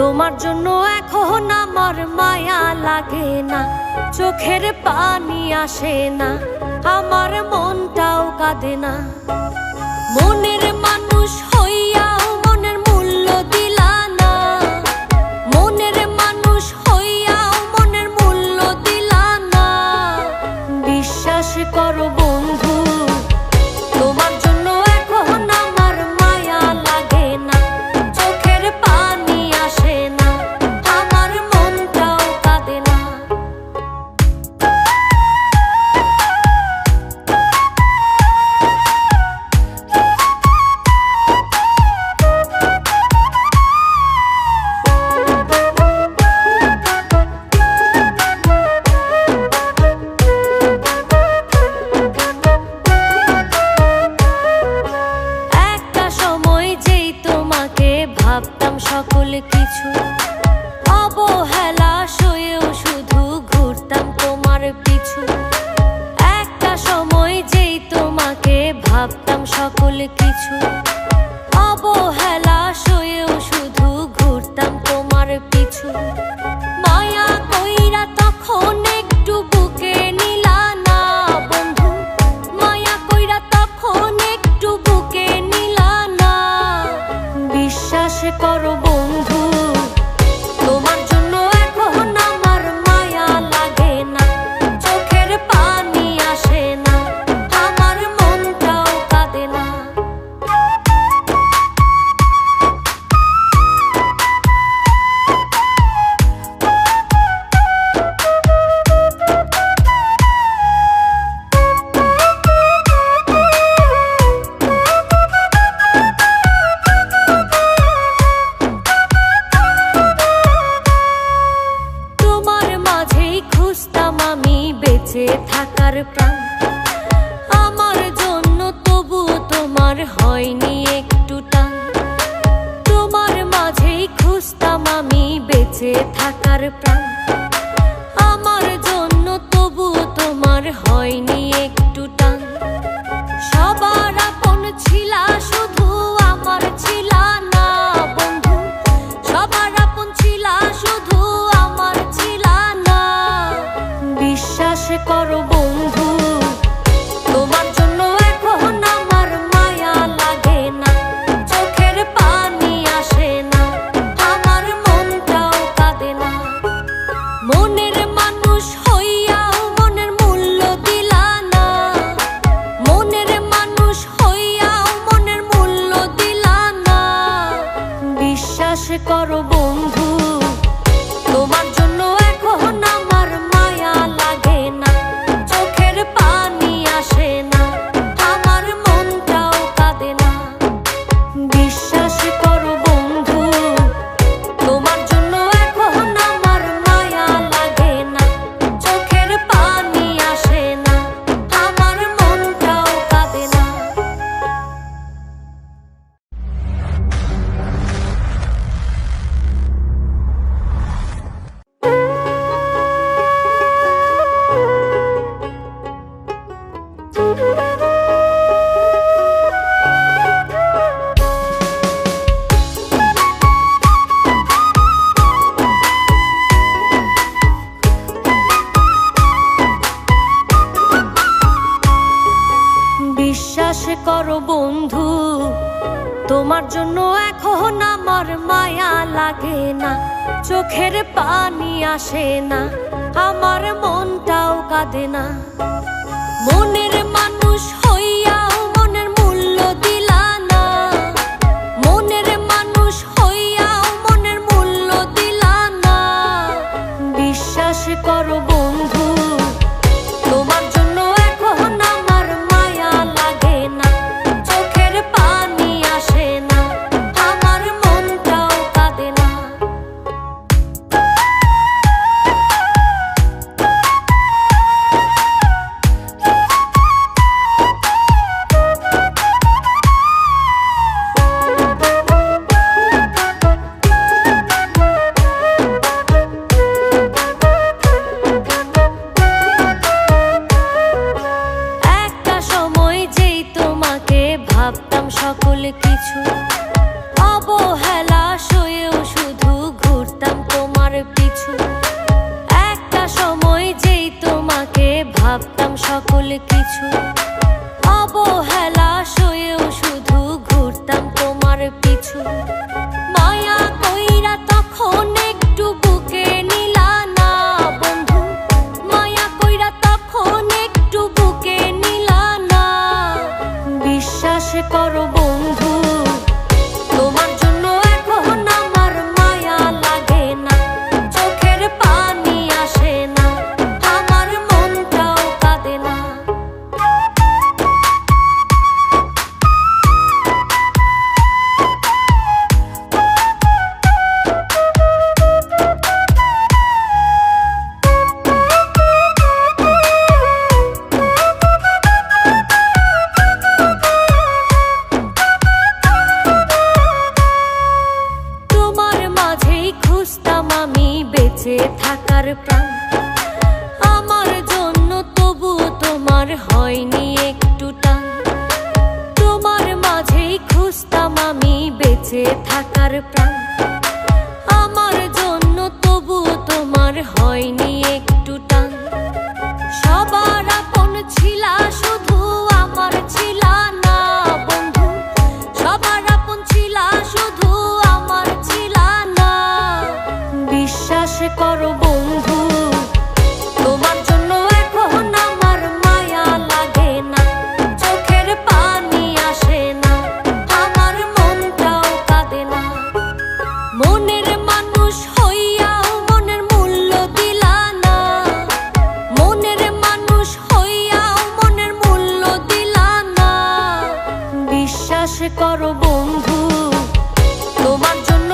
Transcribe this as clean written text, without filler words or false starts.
তোমার জন্য এখন আমার মায়া লাগে না, চোখের পানি আসে না, আমার মনটাও কাঁদে না। মনের মানুষ হইয়াও মনের মূল্য দিলা না, মনের মানুষ হইয়াও মনের মূল্য দিলা না। বিশ্বাস করো বন্ধু, তোমার জন্য এখন আমার মায়া লাগে না, চোখের পানি আসে না, আমার মনটাও কাঁদে না। ভাবতাম সকল কিছু, অবহেলা সয়েও শুধু ঘুরতাম তোমার পিছু। একটা সময় যেই তোমাকে ভাবতাম সকল কিছু, অবহেলা সয়েও শুধু ঘুরতাম তোমার পিছু। মায়া কইরা তখন একটু বুকে নিলা না বন্ধু, মায়া কইরা তখন একটু বুকে নিলা না। বিশ্বাস করো বন্ধু, তোমার জন্য এখন আমার মায়া লাগে না, চোখের পানি আসে না, আমার মনটাও কাঁদে না। বেঁচে থাকার প্রাণ আমার জন্য, তবু তোমার হয়নি একটু টান। তোমার মাঝেই খুঁজতাম আমি বেঁচে থাকার প্রাণ আমার জন্য, তবু তোমার হয়নি একটু টান। সবার আপন ছিলা শুধু আমার ছিলা না বন্ধু, সবার আপন ছিলা শুধু আমার ছিলা না। বিশ্বাস করো বন্ধু, তোমার জন্য এখন আমার মায়া লাগে না, চোখের পানি আসে না, আমার মনটাও কাঁদে না। মনের মানুষ হইয়াও মনের মূল্য দিলা না, মনের মানুষ হইয়াও মনের মূল্য দিলা না। বিশ্বাস করো বন্ধু, তোমার জন্য এখন আমার মায়া লাগে না, চোখের পানি আসে না, আমার মনটাও কাঁদে না। বিশ্বাস করো বন্ধু, তোমার জন্য এখন আমার মায়া লাগে না, চোখের পানি আসে না, আমার মনটাও কাঁদে না। বিশ্বাস করো বন্ধু, তোমার জন্য এখন আমার মায়া লাগে না, চোখের পানি আসে না, আমার মনটাও কাঁদে না। মনের মানুষ হইয়াও মনের মূল্য দিলা না, মনের মানুষ হইয়াও মনের মূল্য দিলা না। বিশ্বাস করো বন্ধু, তোমার জন্য এখন আমার মায়া লাগে না, চোখের পানি আসে না, আমার মনটাও কাঁদে না। খুঁজতাম আমি বেঁচে থাকার প্রাণ, আমার জন্য তবু তোমার হয়নি একটু টান। তোমার মাঝেই খুঁজতাম আমি বেঁচে থাকার প্রাণ, আমার জন্য তবু তোমার হয়নি একটু টান। সবার আপন ছিলা শুধু আমার ছিলা না বন্ধু, সবার আপন ছিলা শুধু আমার ছিলা না। বিশ্বাস করো বন্ধু, তোমার জন্য এখন আমার মায়া লাগে না, চোখের পানি আসে না, আমার মনটাও কাঁদে না। মনের মানুষ হইয়াও মনের মূল্য দিলা না, মনের মানুষ হইয়াও মনের মূল্য দিলা না। বিশ্বাস করো বন্ধু, তোমার জন্য